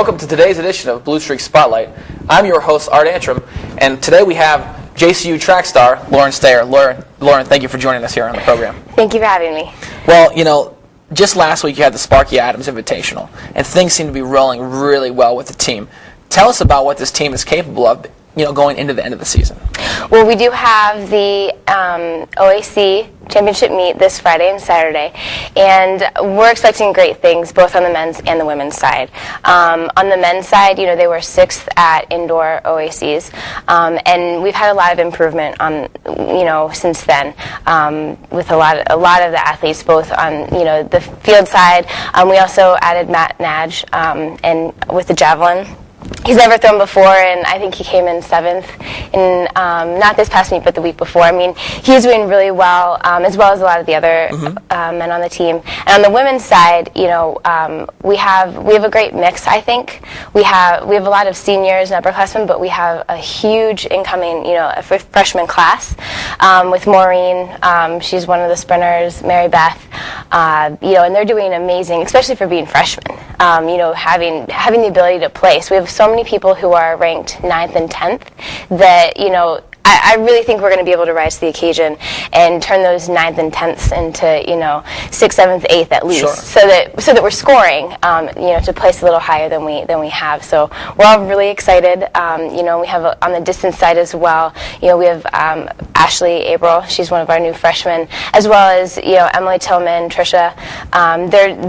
welcome to today's edition of Blue Streak Spotlight. I'm your host, Art Antram, and today we have JCU track star Lauren Stayer. Lauren, thank you for joining us here on the program. Thank you for having me. Well, just last week you had the Sparky Adams Invitational, and things seem to be rolling really well with the team. Tell us about what this team is capable of, going into the end of the season. Well, we do have the OAC championship meet this Friday and Saturday, and we're expecting great things both on the men's and the women's side. On the men's side, they were 6th at indoor OACs, and we've had a lot of improvement on, since then, with a lot of the athletes, both on, the field side. We also added Matt Naj, and with the javelin. He's never thrown before, and I think he came in 7th in not this past meet, but the week before. I mean, he's doing really well as a lot of the other men on the team. And on the women's side, we have a great mix. I think we have a lot of seniors and upperclassmen, but we have a huge incoming, a freshman class with Maureen. She's one of the sprinters. Mary Beth, and they're doing amazing, especially for being freshmen. Having the ability to place. We have so many people who are ranked 9th and 10th that, I really think we're going to be able to rise to the occasion and turn those 9th and 10ths into, 6th, 7th, 8th at least, sure. so that we're scoring, to place a little higher than we have. So we're all really excited. We have on the distance side as well. We have Ashley April. She's one of our new freshmen, as well as Emily Tillman, Trisha.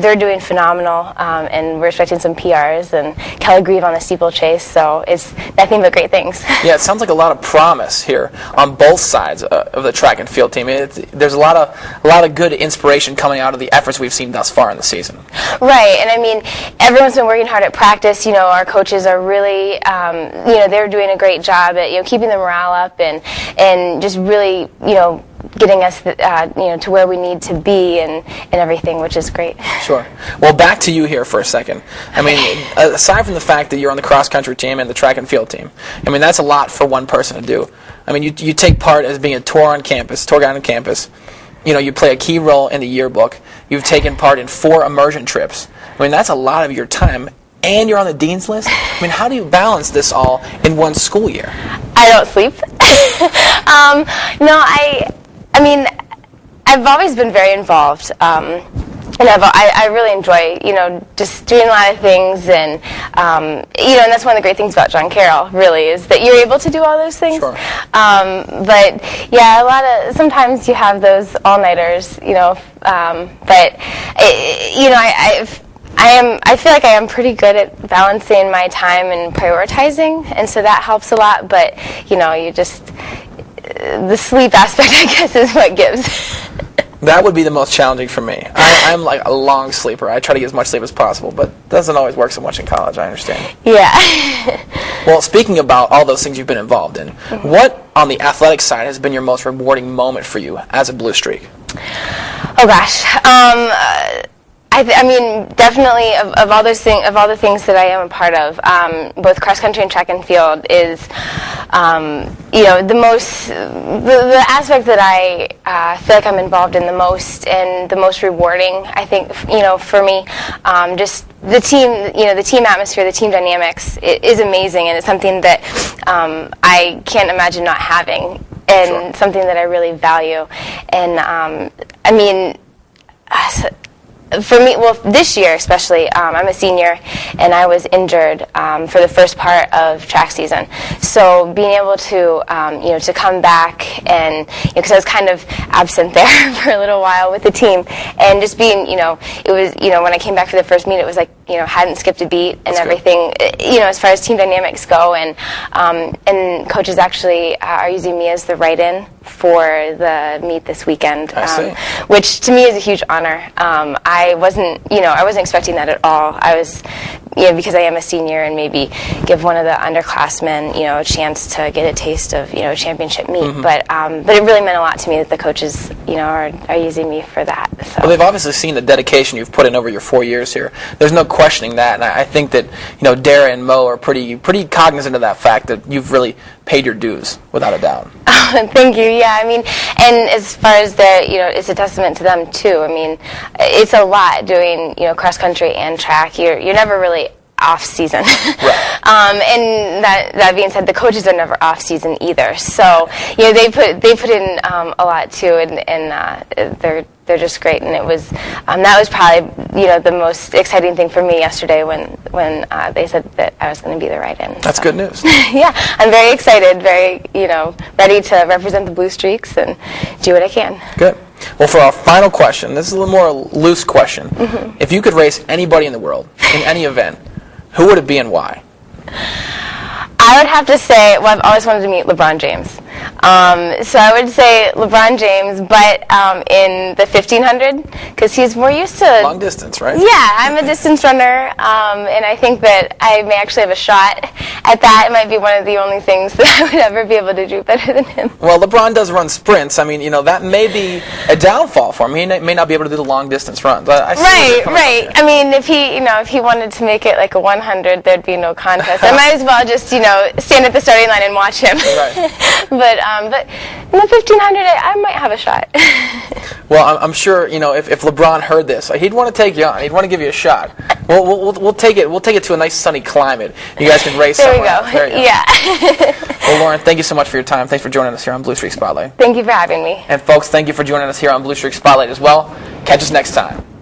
They're doing phenomenal, and we're expecting some PRs and Kelly Grieve on the steeplechase. So it's nothing but great things. Yeah, it sounds like a lot of promise here on both sides of the track and field team. There's a lot of good inspiration coming out of the efforts we've seen thus far in the season. Right, and I mean, everyone's been working hard at practice. Our coaches are really, they're doing a great job at keeping the morale up and just really, getting us, to where we need to be and everything, which is great. Sure. Well, back to you here for a second. I mean, aside from the fact that you're on the cross-country team and the track and field team, I mean, that's a lot for one person to do. I mean, you take part as being a tour guide on campus. You play a key role in the yearbook. You've taken part in 4 immersion trips. I mean, that's a lot of your time. And you're on the dean's list? I mean, how do you balance this all in one school year? I don't sleep. No, I mean, I've always been very involved, and I really enjoy, just doing a lot of things, and and that's one of the great things about John Carroll, really, is that you're able to do all those things. Sure. But yeah, sometimes you have those all-nighters, but I feel like I am pretty good at balancing my time and prioritizing, and so that helps a lot. But the sleep aspect, I guess, is what gives. That would be the most challenging for me. I'm like a long sleeper. I try to get as much sleep as possible, but it doesn't always work so much in college, I understand. Yeah. Well, speaking about all those things you've been involved in, what on the athletic side has been your most rewarding moment for you as a Blue Streak? Oh gosh. I mean, definitely of all the things that I am a part of, both cross country and track and field is, the aspect that I feel like I'm involved in the most and the most rewarding. I think for me, just the team atmosphere, the team dynamics is amazing, and it's something that I can't imagine not having, and Sure. something that I really value. And I mean. For me, well, this year especially, I'm a senior, and I was injured for the first part of track season. So being able to, to come back and, because I was kind of absent there for a little while with the team, and just being, it was, when I came back for the first meet, it was like, hadn't skipped a beat and That's everything, as far as team dynamics go, and coaches actually are using me as the write-in for the meet this weekend, which to me is a huge honor. I wasn't expecting that at all. I was, because I am a senior, and maybe give one of the underclassmen, a chance to get a taste of, a championship meet. But it really meant a lot to me that the coaches, are using me for that. So. Well, they've obviously seen the dedication you've put in over your 4 years here. There's no questioning that, and I think that Dara and Mo are pretty cognizant of that fact that you've really paid your dues, without a doubt. Thank you. Yeah, I mean, and as far as it's a testament to them too. I mean, it's a lot doing cross country and track. You're never really off season. Right. And that being said, the coaches are never off season either. So they put in a lot too, and they're just great. And it was that was probably the most exciting thing for me yesterday when they said that I was going to be the write-in. That's good news. Yeah, I'm very excited, very ready to represent the Blue Streaks and do what I can. Good. Well, for our final question, this is a little more loose question. Mm-hmm. If you could race anybody in the world in any event, who would it be and why? I would have to say, I've always wanted to meet LeBron James. So I would say LeBron James, but in the 1500, because he's more used to long distance, right? Yeah, I'm a distance runner, and I think that I may actually have a shot at that. It might be one of the only things that I would ever be able to do better than him. Well, LeBron does run sprints. I mean, that may be a downfall for him. He may not be able to do the long distance runs. Right. I mean, if he wanted to make it like a 100, there'd be no contest. I might as well just stand at the starting line and watch him. Right. But in the 1500, I might have a shot. Well, I'm sure if LeBron heard this, he'd want to take you on. He'd want to give you a shot. We'll take it. We'll take it to a nice sunny climate. You guys can race somewhere else. There you go. Yeah. Well, Lauren, thank you so much for your time. Thanks for joining us here on Blue Streak Spotlight. Thank you for having me. And folks, thank you for joining us here on Blue Streak Spotlight as well. Catch us next time.